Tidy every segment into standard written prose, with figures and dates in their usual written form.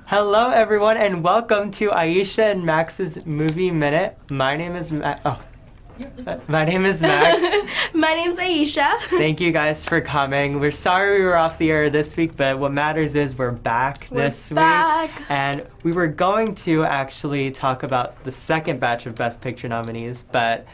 Hello, everyone, and welcome to Ayesha and Max's Movie Minute. My name is Max. My name's Ayesha. Thank you guys for coming. We're sorry we were off the air this week, but what matters is we're back this week. And we were going to actually talk about the second batch of Best Picture nominees, but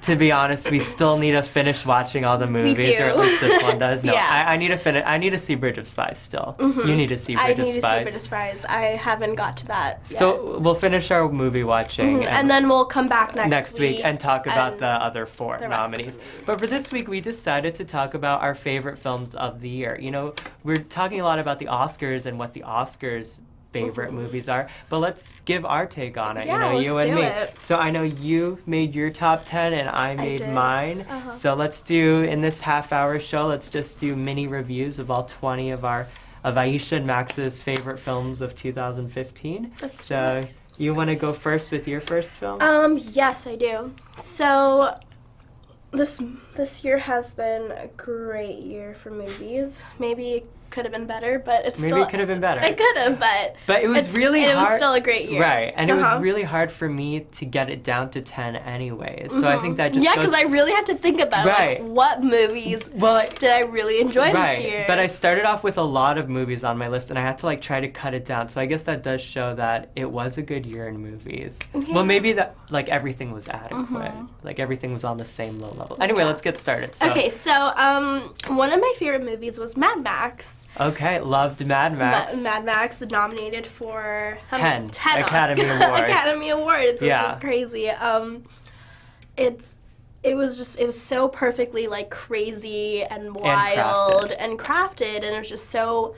to be honest, we still need to finish watching all the movies, or at least this one does. No, yeah. I need to finish. I need to see Bridge of Spies still. Mm-hmm. You need to see Bridge of Spies. I need to see Bridge of Spies. I haven't got to that yet. So we'll finish our movie watching. Mm-hmm. And then we'll come back next week and talk about the other four nominees. But for this week, we decided to talk about our favorite films of the year. You know, we're talking a lot about the Oscars and what the Oscars favorite movies are, but let's give our take on it. Yeah, you and me. So I know you made your top 10 and I made mine. So let's do, in this half-hour show, let's just do mini reviews of all 20 of Ayesha and Max's favorite films of 2015. So you want to go first with your first film? Yes, I do. So this year has been a great year for movies. Maybe could have been better, but it's maybe still... it could have been better. It could have, but it was really hard. It was still a great year. Right, and it was really hard for me to get it down to 10 anyways. So I think that just because I really had to think about like, what movies did I really enjoy this year. But I started off with a lot of movies on my list, and I had to like try to cut it down. So I guess that does show that it was a good year in movies. Yeah. Well, maybe that like everything was adequate. Like everything was on the same low level. Anyway, let's get started. Okay, so one of my favorite movies was Mad Max. Okay, loved Mad Max. Mad Max nominated for 10 Academy Awards. Academy Awards, which is crazy. It was so perfectly like crazy and wild and crafted, and it was just so.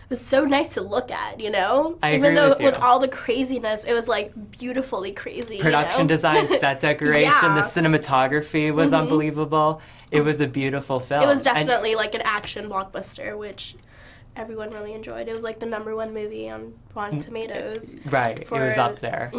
It was so nice to look at, you know? Even though with all the craziness, it was like beautifully crazy. Production design, set decoration, the cinematography was unbelievable. It was a beautiful film. It was definitely like an action blockbuster, which everyone really enjoyed. It was like the #1 movie on Rotten Tomatoes. Right, it was up there.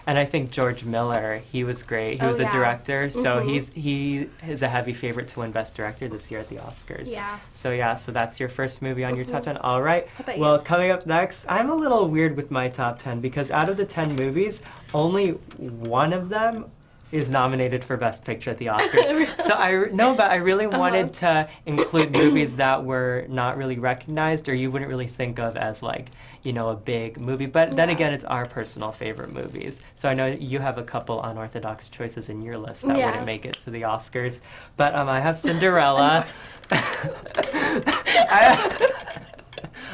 And I think George Miller, he was great. He was the director, so he is a heavy favorite to win Best Director this year at the Oscars. Yeah. So that's your first movie on your top 10. All right. Well, coming up next, I'm a little weird with my top 10 because out of the 10 movies, only one of them is nominated for Best Picture at the Oscars. So I really wanted to include movies that were not really recognized or you wouldn't really think of as like, you know, a big movie. But then again, it's our personal favorite movies. So I know you have a couple unorthodox choices in your list that wouldn't make it to the Oscars. But I have Cinderella.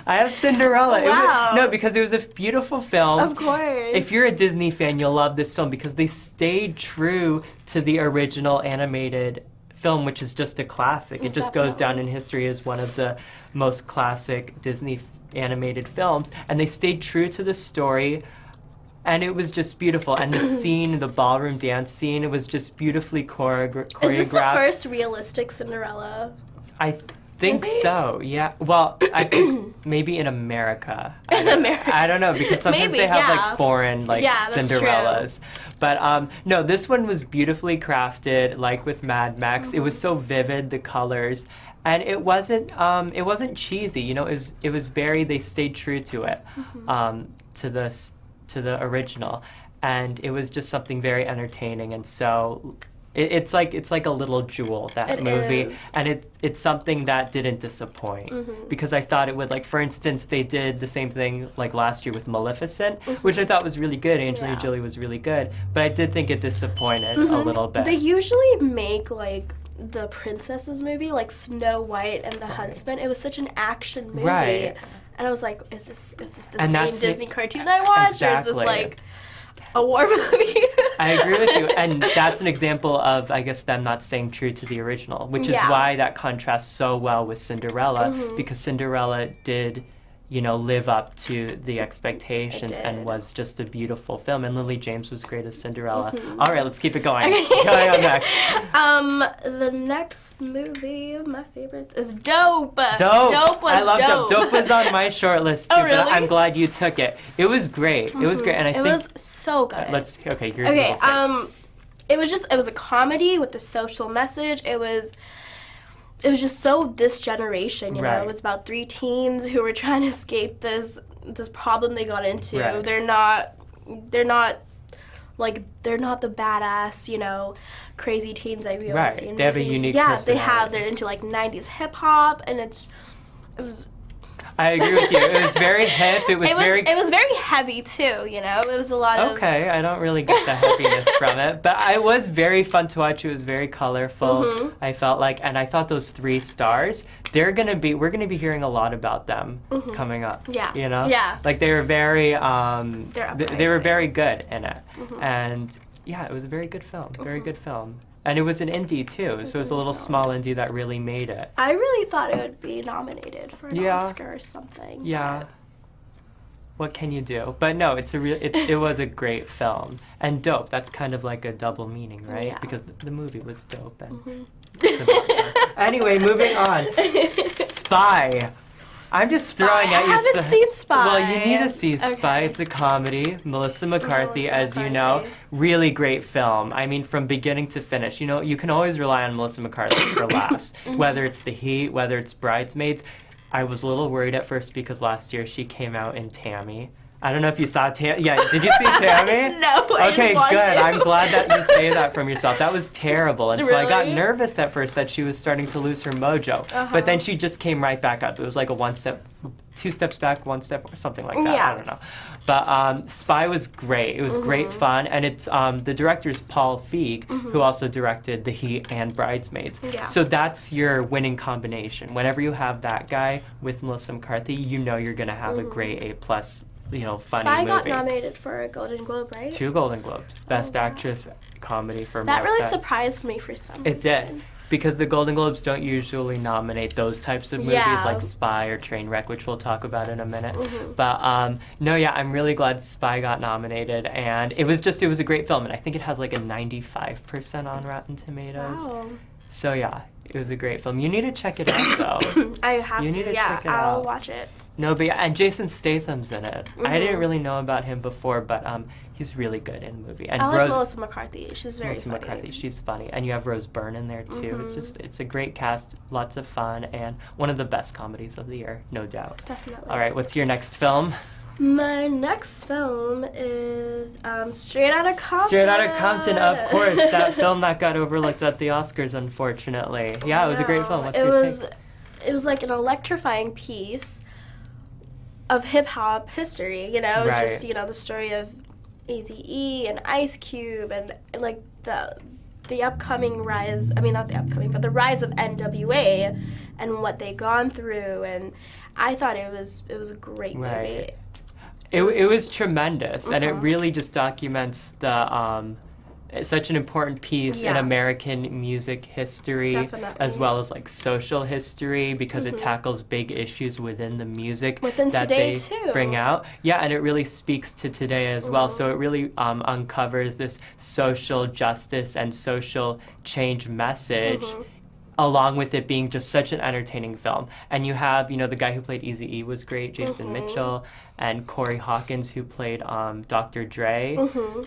I have Cinderella. Wow. Because it was a beautiful film. Of course. If you're a Disney fan, you'll love this film because they stayed true to the original animated film, which is just a classic. It just goes down in history as one of the most classic Disney animated films. And they stayed true to the story. And it was just beautiful. And the scene, the ballroom dance scene, it was just beautifully choreographed. Is this the first realistic Cinderella? I think so, yeah. Well, I think maybe in America. I don't know, because sometimes they have like foreign Cinderellas. But no, this one was beautifully crafted, like with Mad Max. It was so vivid, the colors. And it wasn't cheesy, you know, it was very, they stayed true to it, to the original. And it was just something very entertaining, and so it's like a little jewel, that movie, and it's something that didn't disappoint because I thought it would. Like, for instance, they did the same thing like last year with Maleficent, which I thought was really good. Angelina Jolie was really good, but I did think it disappointed a little bit. They usually make like the princesses movie, like Snow White and the Huntsman. It was such an action movie, and I was like, is this the same Disney cartoon I watched, or is this like a war movie? I agree with you, and that's an example of, I guess, them not staying true to the original, which is why that contrasts so well with Cinderella, because Cinderella did, you know, live up to the expectations and was just a beautiful film, and Lily James was great as Cinderella. All right, let's keep it going. Going on next. The next movie of my favorites is Dope. Dope was I love Dope. Dope was on my short list too, oh, really? But I'm glad you took it. It was great. It was great, and I think it was so good. It was a comedy with a social message. It was it was just so this generation, you know. It was about 3 teens who were trying to escape this problem they got into. They're not the badass, you know, crazy teens I've ever seen. They have a unique personality. They're into like 90s hip hop, and it was. I agree with you. It was very hip. It was very heavy too, you know. It was a lot of. Okay, I don't really get the heaviness from it, but it was very fun to watch. It was very colorful. I felt like, and I thought those 3 stars, we're gonna be hearing a lot about them coming up. Yeah. You know. Yeah. Like they were very they were very good in it, and yeah, it was a very good film. Very good film. And it was an indie, too, so it was a little small indie that really made it. I really thought it would be nominated for an Oscar or something. Yeah. What can you do? But no, it was a great film. And dope, that's kind of like a double meaning, right? Yeah. Because the movie was dope. And anyway, moving on. Spy. I'm just throwing at you. I haven't seen Spy. Well, you need to see Spy. It's a comedy. Melissa McCarthy, as you know, really great film. I mean, from beginning to finish. You know, you can always rely on Melissa McCarthy for laughs. Whether it's The Heat, whether it's Bridesmaids. I was a little worried at first because last year she came out in Tammy. I don't know if you saw Tammy. Yeah, did you see Tammy? No, Okay, good. I'm glad that you say that from yourself. That was terrible. And so I got nervous at first that she was starting to lose her mojo. But then she just came right back up. It was like a 2 steps back, 1 step, something like that. Yeah. I don't know. But Spy was great. It was great fun. And it's the director's Paul Feig, who also directed The Heat and Bridesmaids. Yeah. So that's your winning combination. Whenever you have that guy with Melissa McCarthy, you know you're going to have a great A+, funny Spy movie. got nominated for a Golden Globe, right? 2 Golden Globes. Best Actress Comedy for That Melissa. really surprised me for some reason. It did. Because the Golden Globes don't usually nominate those types of movies like Spy or Trainwreck, which we'll talk about in a minute. But I'm really glad Spy got nominated, and it was a great film, and I think it has like a 95% on Rotten Tomatoes. Wow. So yeah, it was a great film. You need to check it out though. I have to. Check it I'll out. watch it. No, but and Jason Statham's in it. I didn't really know about him before, but he's really good in the movie. And I like Melissa McCarthy. She's very Melissa funny. McCarthy, she's funny. And you have Rose Byrne in there too. It's a great cast, lots of fun, and one of the best comedies of the year, no doubt. Definitely. All right, what's your next film? My next film is Straight Outta Compton. Straight Outta Compton, of course. That film that got overlooked at the Oscars, unfortunately. Yeah, it was a great film. What's your take? It was like an electrifying piece of hip-hop history, you know? It's just, the story of Eazy-E and Ice Cube and like the upcoming rise, not the upcoming, but the rise of NWA and what they gone through, and I thought it was a great movie. It was tremendous, and it really just documents the such an important piece in American music history, as well as like social history, because it tackles big issues within the music that they bring out. Yeah, and it really speaks to today as well. So it really uncovers this social justice and social change message. Along with it being just such an entertaining film. And you have, the guy who played Eazy-E was great, Jason Mitchell, and Corey Hawkins, who played Dr. Dre.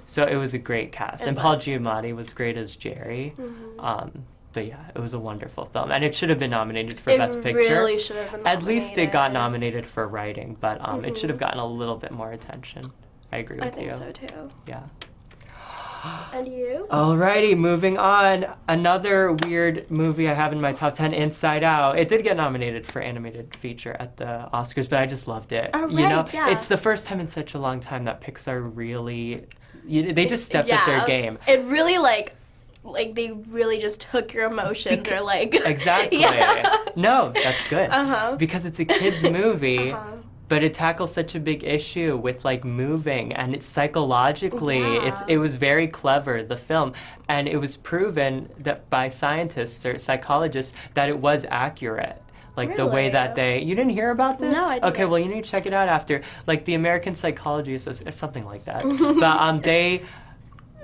So it was a great cast. And Paul Giamatti was great as Jerry. But yeah, it was a wonderful film. And it should have been nominated for Best Picture. It really should have been nominated. At least it got nominated for writing, but it should have gotten a little bit more attention. I agree with you. I think so too. Yeah. And you? Alrighty, moving on. Another weird movie I have in my top 10, Inside Out. It did get nominated for animated feature at the Oscars, but I just loved it. Oh, right, yeah. It's the first time in such a long time that Pixar really, they just stepped up their game. It really like they really just took your emotions. They're like exactly. No, that's good. Because it's a kids movie. But it tackles such a big issue with like moving, and it's psychologically, it was very clever, the film, and it was proven that by scientists or psychologists that it was accurate. Like the way that you didn't hear about this? No, I didn't. Okay, well you need to check it out after. Like the American Psychology Association, something like that. But they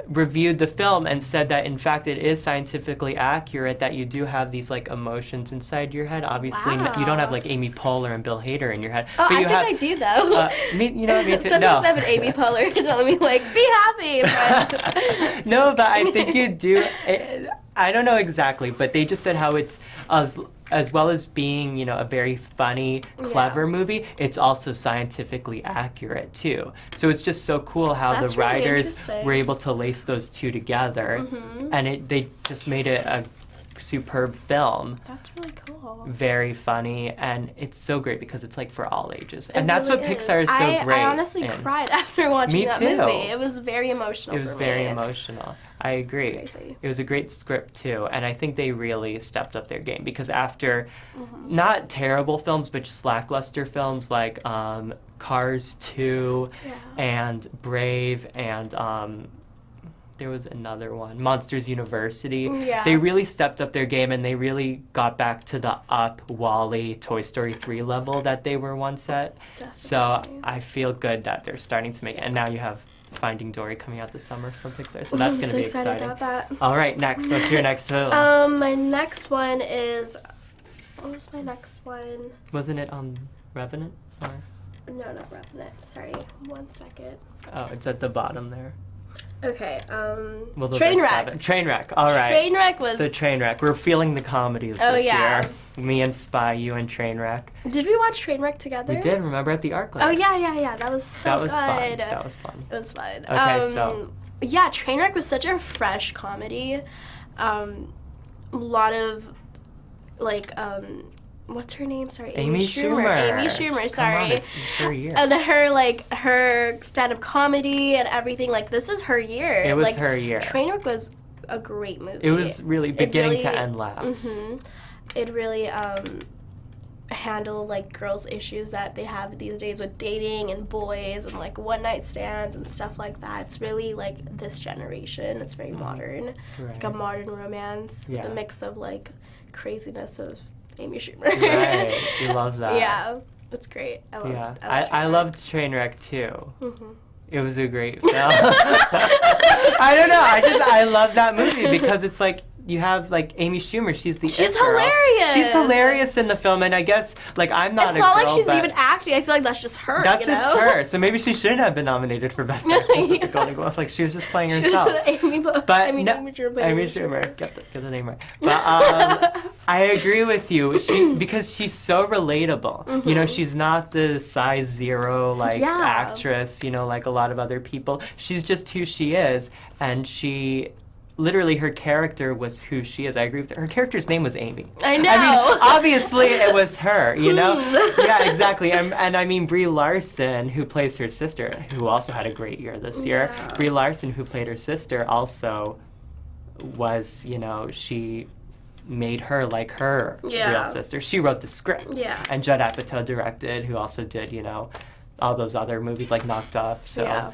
reviewed the film and said that in fact it is scientifically accurate that you do have these like emotions inside your head. Obviously you don't have like Amy Poehler and Bill Hader in your head. Oh, but you I do though. Me too. Sometimes I have an Amy Poehler telling me like, be happy. No, but I think you do. I don't know exactly, but they just said how it's as well as being, you know, a very funny, clever movie, it's also scientifically accurate too. So it's just so cool how the writers were able to lace those two together, and they just made it a superb film. That's really cool. Very funny, and it's so great because it's like for all ages, and that's what Pixar is so great. I honestly cried after watching that movie. It was very emotional. It was very emotional. I agree. It was a great script too, and I think they really stepped up their game because after not terrible films, but just lackluster films like Cars 2 and Brave and there was another one, Monsters University. Yeah. They really stepped up their game and they really got back to the Up, WALL-E, Toy Story 3 level that they were once at. Definitely. So I feel good that they're starting to make it. And now you have Finding Dory coming out this summer from Pixar, so that's going to be exciting. I'm so excited about that. All right, next. What's your next film? My next one is... What was my next one? Wasn't it Revenant? Or? No, not Revenant. Sorry. 1 second. Oh, it's at the bottom there. Okay, Trainwreck. Trainwreck, all right. Trainwreck was... So Trainwreck. We're feeling the comedies this year. Me and Spy, you and Trainwreck. Did we watch Trainwreck together? We did, remember at the ArcLight. Oh, yeah. That was so good. That was fun. It was fun. Okay, so... Yeah, Trainwreck was such a fresh comedy. A lot of, like, what's her name? Sorry, Amy Schumer. Amy Schumer, sorry. Come on, it's her year. And her stand-up comedy and everything, like, this is her year. It was her year. Trainwreck was a great movie. It was really beginning to end laughs. It really handled, like, girls' issues that they have these days with dating and boys and, like, one-night stands and stuff like that. It's really, like, this generation. It's very modern. Right. Like a modern romance. Yeah. The mix of, like, craziness of Amy Schumer. Right, you love that. Yeah, it's great. I loved Trainwreck too. It was a great film. I don't know. I love that movie because it's like you have like Amy Schumer. She's hilarious. She's hilarious in the film, and I guess like I'm not. It's not like she's even acting. I feel like that's just her. That's just her. So maybe she shouldn't have been nominated for Best Actress at the Golden Globes. Like she was just playing herself. Amy Schumer. Get the name right. But I agree with you. Because she's so relatable. You know, she's not the size 0 like actress. You know, like a lot of other people. She's just who she is, and she. Literally, her character was who she is. I agree with her. Her character's name was Amy. I know. I mean, obviously, it was her, you know? Yeah, exactly. And I mean, Brie Larson, who plays her sister, who also had a great year this year. Brie Larson, who played her sister, also was, you know, she made her like her real sister. She wrote the script. Yeah. And Judd Apatow directed, who also did, you know, all those other movies like Knocked Up. So,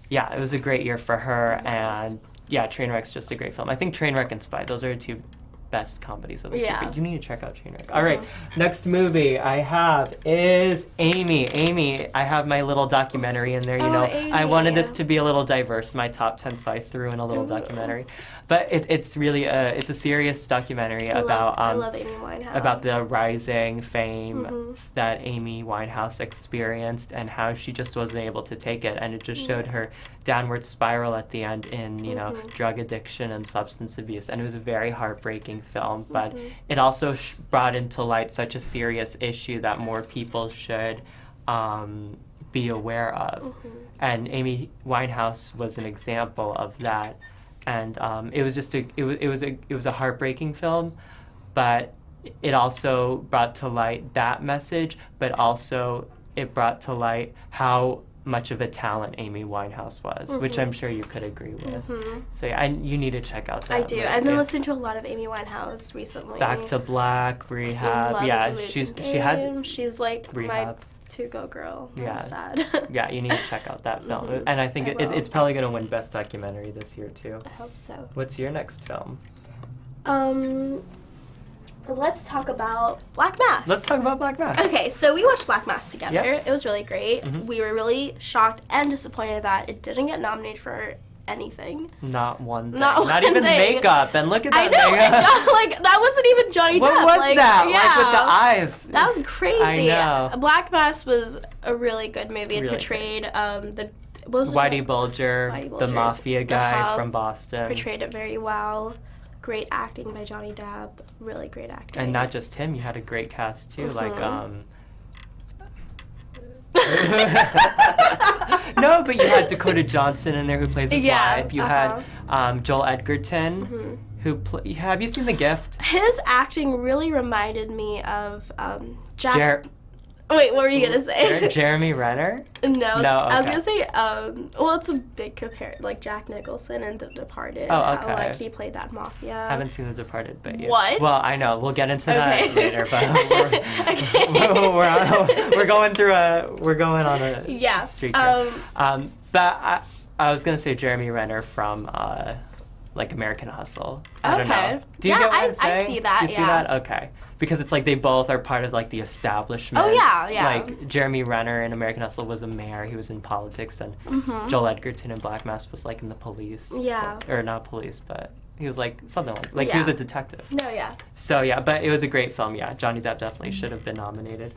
yeah, it was a great year for her. And... yeah, Trainwreck's just a great film. I think Trainwreck and Spy, those are the two best comedies of this year. But you need to check out Trainwreck. All right, next movie I have is Amy. Amy, I have my little documentary in there, you know. Amy. I wanted this to be a little diverse, my top 10, so I threw in a little documentary. But it's really it's a serious documentary about I love Amy Winehouse. About the rising fame that Amy Winehouse experienced and how she just wasn't able to take it, and it just showed her downward spiral at the end in, you know, drug addiction and substance abuse, and it was a very heartbreaking film, but it also brought into light such a serious issue that more people should be aware of. And Amy Winehouse was an example of that. And it was just it was a heartbreaking film, but it also brought to light that message, but also it brought to light how much of a talent Amy Winehouse was, which I'm sure you could agree with. So yeah, you need to check out that. I do. I've been listening to a lot of Amy Winehouse recently. Back to Black, Rehab. Yeah, she's like Rehab. My to-go girl. I'm sad. Yeah, you need to check out that film. And I think it's probably going to win Best Documentary this year, too. I hope so. What's your next film? Let's talk about Black Mass. Let's talk about Black Mass. Okay, so we watched Black Mass together. Yep. It was really great. We were really shocked and disappointed that it didn't get nominated for anything. Not one thing. Not even makeup. And look at that makeup. Like, that wasn't even Johnny Depp. What was that? Yeah. Like, with the eyes. That was crazy. I know. Black Mass was a really good movie. It portrayed Whitey Bulger, the mafia guy from Boston. Portrayed it very well. great acting by Johnny Depp. Really great acting. And not just him, you had a great cast too. Like, no, but you had Dakota Johnson in there who plays his wife. You had Joel Edgerton, who have you seen The Gift? His acting really reminded me of Jack. Wait, what were you gonna say? Jeremy Renner? No, I was gonna say. Well, it's a big compare, like Jack Nicholson and The Departed. Oh, okay. How, like he played that mafia. I haven't seen The Departed, but yeah. What? Well, I know we'll get into that later, but we're going on a streak here. But I was gonna say Jeremy Renner from like American Hustle. I don't know. Do you get what I'm saying? I see that. You see that? Okay. Because it's like they both are part of like the establishment. Oh yeah. Like Jeremy Renner in American Hustle was a mayor. He was in politics, and Joel Edgerton in Black Mass was like in the police. Yeah. Or not police, but he was like something like he was a detective. No, yeah. So yeah, but it was a great film. Yeah, Johnny Depp definitely should have been nominated.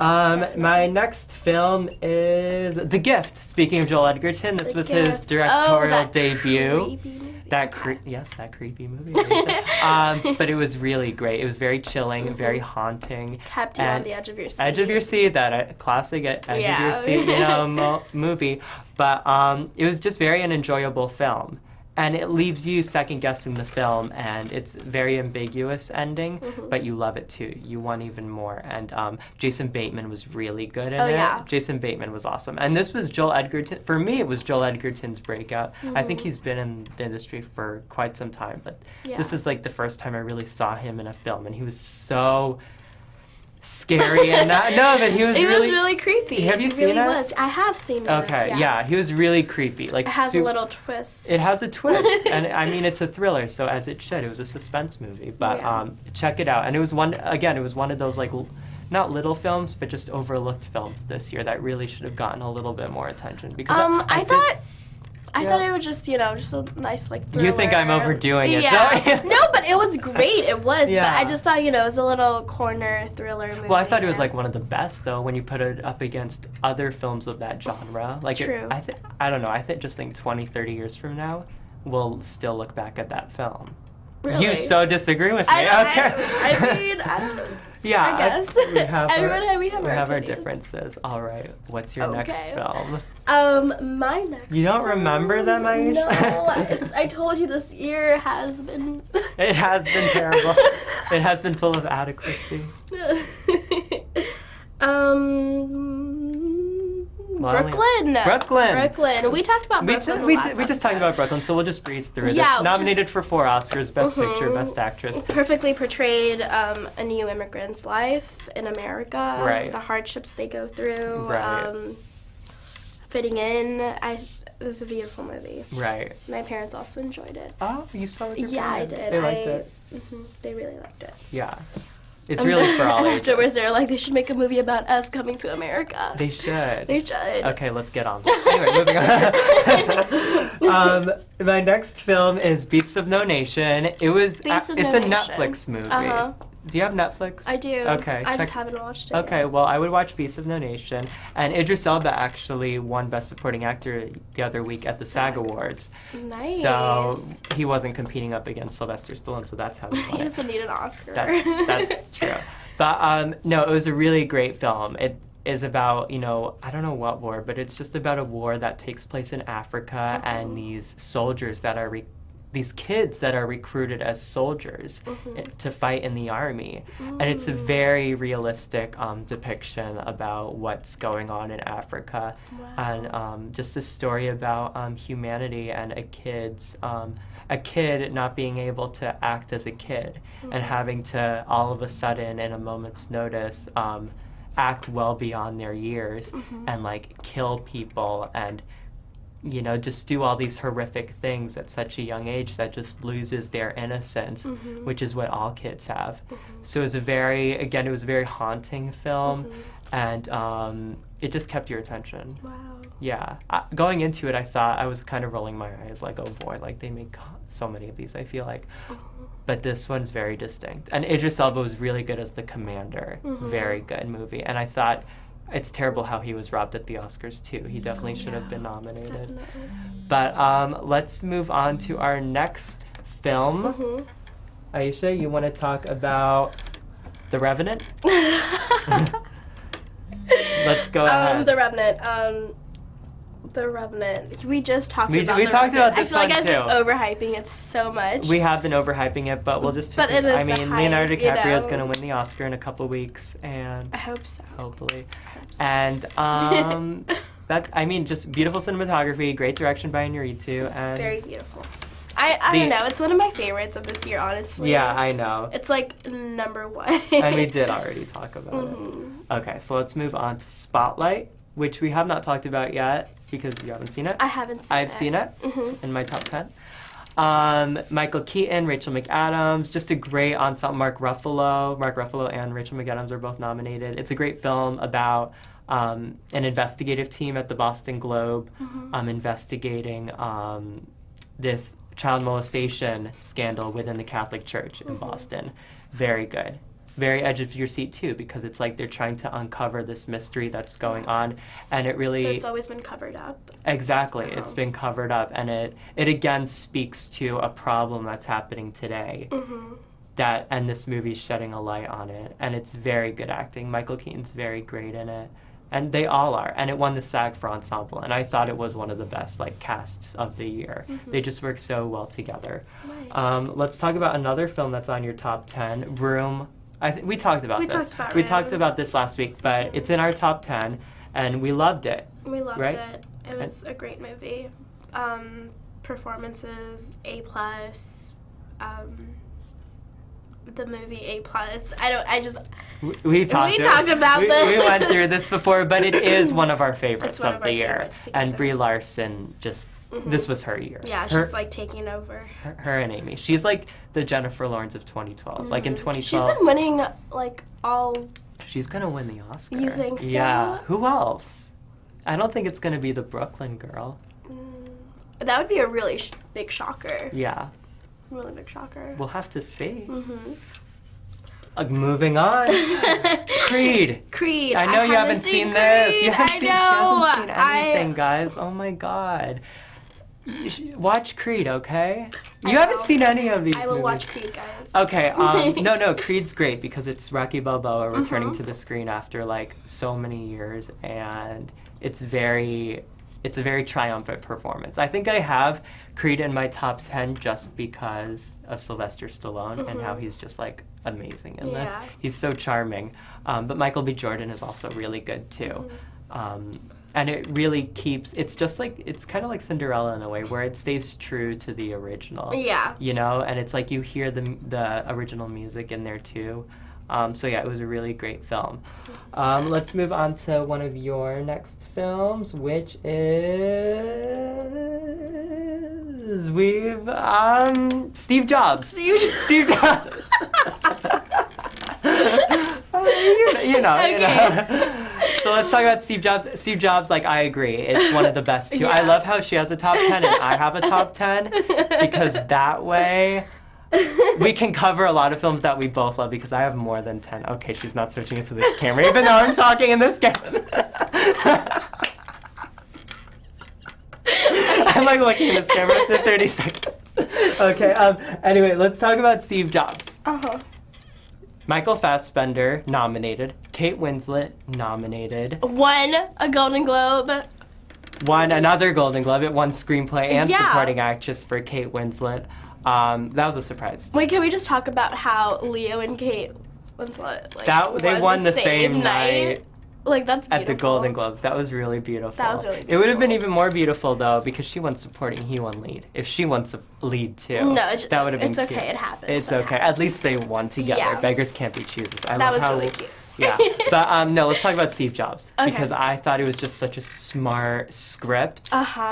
My next film is The Gift. Speaking of Joel Edgerton, this was his directorial debut. That creepy movie. But it was really great. It was very chilling, very haunting. Kept you on the edge of your seat. Edge of your seat, that classic edge of your seat, movie. But it was just very an enjoyable film. And it leaves you second guessing the film, and it's a very ambiguous ending, but you love it too. You want even more. And Jason Bateman was really good in it. Yeah. Jason Bateman was awesome. And this was Joel Edgerton. For me, it was Joel Edgerton's breakout. I think he's been in the industry for quite some time, but this is like the first time I really saw him in a film, and he was so scary and but he was really creepy. Have you seen it? I have seen it. Okay, yeah, he was really creepy. Like it has a little twist. It has a twist, and I mean it's a thriller, so as it should. It was a suspense movie, but check it out. And it was one of those like not little films, but just overlooked films this year that really should have gotten a little bit more attention because I thought it was just a nice like thriller. You think I'm overdoing it, don't you? No, but it was great. It was. But I just thought, it was a little corner thriller movie. Well, I thought it was like one of the best though when you put it up against other films of that genre. Like True. I don't know. I think 20, 30 years from now, we'll still look back at that film. Really? You so disagree with me. I mean, I don't know. Yeah, I guess. We have our opinions. differences. All right, what's your next film? My next. You don't remember them, Ayesha? No, I told you this year has been. It has been terrible. It has been full of adequacy. Brooklyn. We talked about Brooklyn. We just talked about Brooklyn, so we'll just breeze through this. Nominated for 4 Oscars: Best Picture, Best Actress. Perfectly portrayed a new immigrant's life in America. Right. The hardships they go through. Right. Fitting in. It was a beautiful movie. Right. My parents also enjoyed it. Oh, you saw it with your I parents? did. They liked it? They really liked it. Yeah. It's really for all ages. Afterwards, they're like, they should make a movie about us coming to America. They should. They should. Okay, let's get on. Anyway, moving on. My next film is Beasts of No Nation. It's a Netflix movie. Do you have Netflix? I do. Okay. I just haven't watched it Okay, yet. well, I would watch Beasts of No Nation. And Idris Elba actually won Best Supporting Actor the other week at the SAG Awards. Nice. So he wasn't competing up against Sylvester Stallone, so that's how he won He doesn't need an Oscar. That's true. But no, it was a really great film. It is about, I don't know what war, but it's just about a war that takes place in Africa and these soldiers that are these kids that are recruited as soldiers to fight in the army. And it's a very realistic depiction about what's going on in Africa. Wow. And just a story about humanity and a kid not being able to act as a kid and having to all of a sudden in a moment's notice act well beyond their years and like kill people and just do all these horrific things at such a young age that just loses their innocence, which is what all kids have. So it was a very haunting film, and it just kept your attention. Wow. Yeah. Going into it, I thought, I was kind of rolling my eyes like, oh boy, like they make so many of these, I feel like. But this one's very distinct. And Idris Elba was really good as the commander. Very good movie. And I thought, it's terrible how he was robbed at the Oscars too. He definitely should have been nominated. Definitely. But let's move on to our next film. Mm-hmm. Ayesha, you want to talk about The Revenant? Let's go ahead. The Revenant. The Revenant. We just talked about we talked about this one too. I feel like I've been overhyping it so much. We have been overhyping it, but we'll just... But it is Leonardo DiCaprio is going to win the Oscar in a couple weeks, and... I hope so. Hopefully. And, just beautiful cinematography, great direction by Inarritu, and... Very beautiful. I don't know. It's one of my favorites of this year, honestly. Yeah, I know. It's like number one. And we did already talk about it. Okay, so let's move on to Spotlight, which we have not talked about yet because you haven't seen it. I haven't seen it. I've seen it. It's in my top 10. Michael Keaton, Rachel McAdams, just a great ensemble. Mark Ruffalo and Rachel McAdams are both nominated. It's a great film about an investigative team at the Boston Globe investigating this child molestation scandal within the Catholic Church in Boston. Very good. Very edge of your seat too, because it's like they're trying to uncover this mystery that's going on, and it really... It's always been covered up. Exactly. It's been covered up, and it again speaks to a problem that's happening today. And this movie's shedding a light on it, and it's very good acting. Michael Keaton's very great in it. And they all are. And it won the SAG for Ensemble. And I thought it was one of the best casts of the year. They just work so well together. Nice. Let's talk about another film that's on your top 10, Room. We talked about this. We talked about this last week, but it's in our top 10, and we loved it. We loved it. It was a great movie. Performances, A+. The movie A+. We talked about this. We went through this before, but it is one of our favorites of the year. And Brie Larson this was her year. Yeah, she's taking over. Her and Amy. She's like the Jennifer Lawrence of 2012. Like in 2012. She's been winning all. She's gonna win the Oscar. You think so? Yeah. Who else? I don't think it's gonna be the Brooklyn girl. That would be a really big shocker. Yeah. Really big shocker. We'll have to see. Moving on. Creed. I know you haven't seen this. She hasn't seen anything, guys. Oh my god. Watch Creed, okay? You haven't seen any of these movies. I will watch Creed, guys. Okay, no, Creed's great because it's Rocky Balboa returning to the screen after so many years, and it's a very triumphant performance. I think I have Creed in my top 10 just because of Sylvester Stallone and how he's just amazing in this. He's so charming. But Michael B. Jordan is also really good too. And it really keeps, it's kind of like Cinderella in a way where it stays true to the original. Yeah. You know, and it's you hear the original music in there too. It was a really great film. Let's move on to one of your next films, which is Steve Jobs. Steve Jobs. you know. So let's talk about Steve Jobs. Steve Jobs, I agree, it's one of the best too. I love how she has a top 10 and I have a top 10 because that way we can cover a lot of films that we both love because I have more than 10. Okay, she's not switching into this camera even though I'm talking in this camera. I'm looking at this camera for 30 seconds. Okay, anyway, let's talk about Steve Jobs. Michael Fassbender, nominated. Kate Winslet, nominated. Won a Golden Globe. Won another Golden Globe. It won Screenplay and Supporting Actress for Kate Winslet. That was a surprise. Wait, can we just talk about how Leo and Kate Winslet, they won the same night. That's beautiful. At the Golden Globes. That was really beautiful. That was really beautiful. It would have been even more beautiful, though, because she won supporting, he won lead. If she won lead, too, that would have been cute. It's okay, it happened. It's okay. At least they won together. Yeah. Beggars can't be choosers. That was really cute. Yeah. But, no, let's talk about Steve Jobs. Okay. Because I thought it was just such a smart script.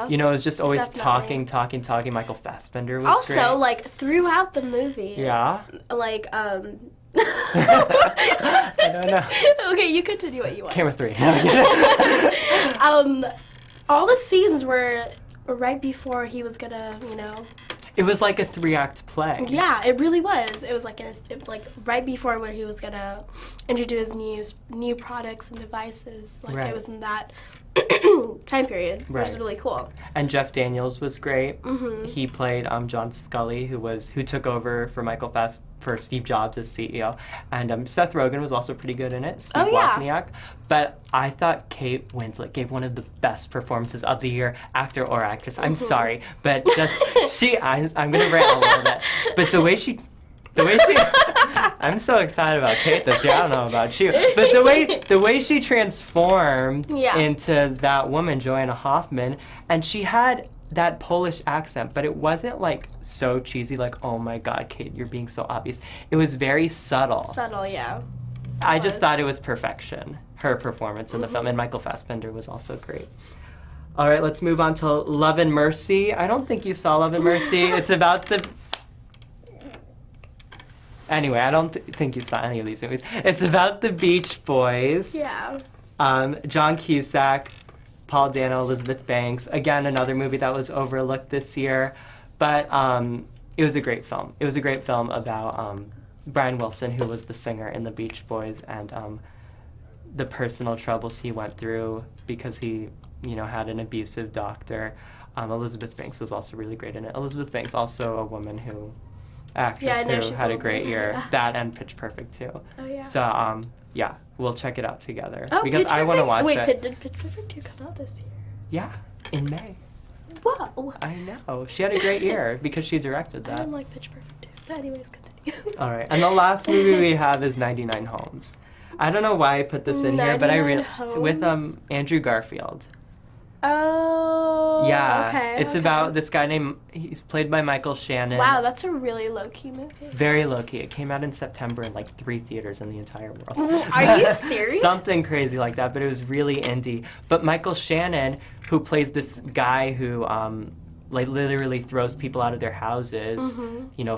You know, it was just always talking. Michael Fassbender was great. Also, throughout the movie. Yeah? I don't know. Okay, you continue what you want. Camera 3. All the scenes were right before he was gonna, It was like a 3-act play. Yeah, it really was. It was right before where he was gonna introduce new products and devices. It was in that time period, which is really cool. And Jeff Daniels was great. He played John Scully, who took over for Steve Jobs as CEO. And Seth Rogen was also pretty good in it, Steve Wozniak. But I thought Kate Winslet gave one of the best performances of the year, actor or actress. I'm sorry, but just I'm going to rant a little bit. But the way she I'm so excited about Kate this year. I don't know about you, but the way she transformed into that woman, Joanna Hoffman, and she had that Polish accent, but it wasn't like so cheesy, like, oh my God, Kate, you're being so obvious. It was very subtle. Subtle, yeah. I just thought it was perfection, her performance in the film, and Michael Fassbender was also great. All right, let's move on to Love and Mercy. I don't think you saw Love and Mercy. It's about the... Anyway, I don't think you saw any of these movies. It's about the Beach Boys. Yeah. John Cusack, Paul Dano, Elizabeth Banks. Again, another movie that was overlooked this year. But it was a great film. It was a great film about Brian Wilson, who was the singer in the Beach Boys, and the personal troubles he went through because he, had an abusive doctor. Elizabeth Banks was also really great in it. Elizabeth Banks, also a woman who... actress who had a great year. Yeah. That and Pitch Perfect too. Oh yeah. So we'll check it out together because I want to watch it. Wait, did Pitch Perfect 2 come out this year? Yeah, in May. Whoa. I know. She had a great year because she directed that. I didn't like Pitch Perfect 2. But anyways, continue. All right, and the last movie we have is 99 Homes. I don't know why I put this in here, but with Andrew Garfield. Oh, yeah. Okay, it's about this guy he's played by Michael Shannon. Wow, that's a really low-key movie. Very low-key. It came out in September in 3 theaters in the entire world. Are you serious? Something crazy like that, but it was really indie. But Michael Shannon, who plays this guy who literally throws people out of their houses,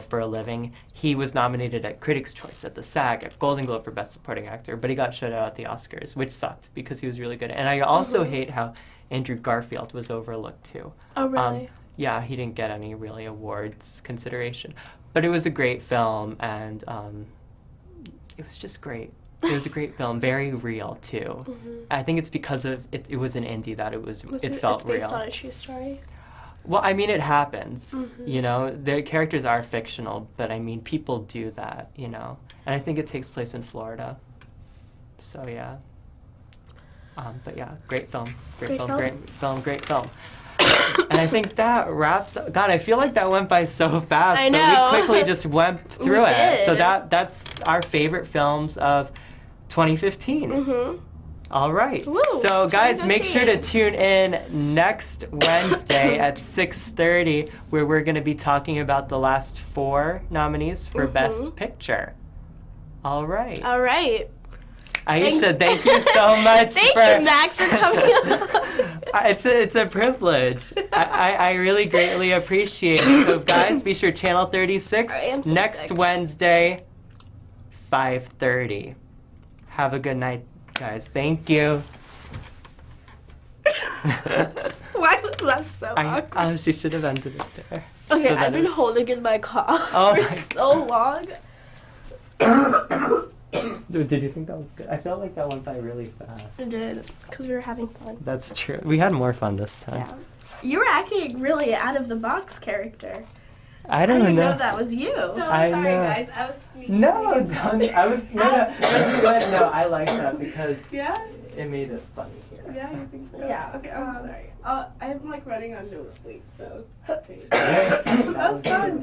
for a living, he was nominated at Critics' Choice, at the SAG, at Golden Globe for Best Supporting Actor, but he got shut out at the Oscars, which sucked because he was really good. And I also hate how Andrew Garfield was overlooked too. Oh, really? Yeah, he didn't get any really awards consideration. But it was a great film, and it was just great. It was a great film, very real too. I think it's because of it was an indie that it felt real. It's based on a true story? Well, I mean, it happens, The characters are fictional, but I mean, people do that, And I think it takes place in Florida. So, yeah. But yeah, great film. Great film. And I think that wraps up. God, I feel like that went by so fast. I know. But we quickly just went through it. So that's our favorite films of 2015. All right. Woo, so guys, make sure to tune in next Wednesday at 6:30, where we're going to be talking about the last 4 nominees for Best Picture. All right. All right. Ayesha, thank you so much. Thank you, Max, for coming. It's a privilege. I really greatly appreciate it. So, guys, be sure Channel 36 next Wednesday, 5:30. Have a good night, guys. Thank you. Why was that so awkward? She should have ended it there. Okay, I've been holding in my cough for so long. Did you think that was good? I felt like that went by really fast. It did, because we were having fun. That's true. We had more fun this time. Yeah. You were acting really out of the box character. I didn't know that was you. So sorry, guys. I was sneaking. No, Tommy, that's good. No, I like that because it made it funny here. Yeah, you think so? Yeah. Okay, I'm sorry. I'm running on no sleep, so. Okay. That was fun.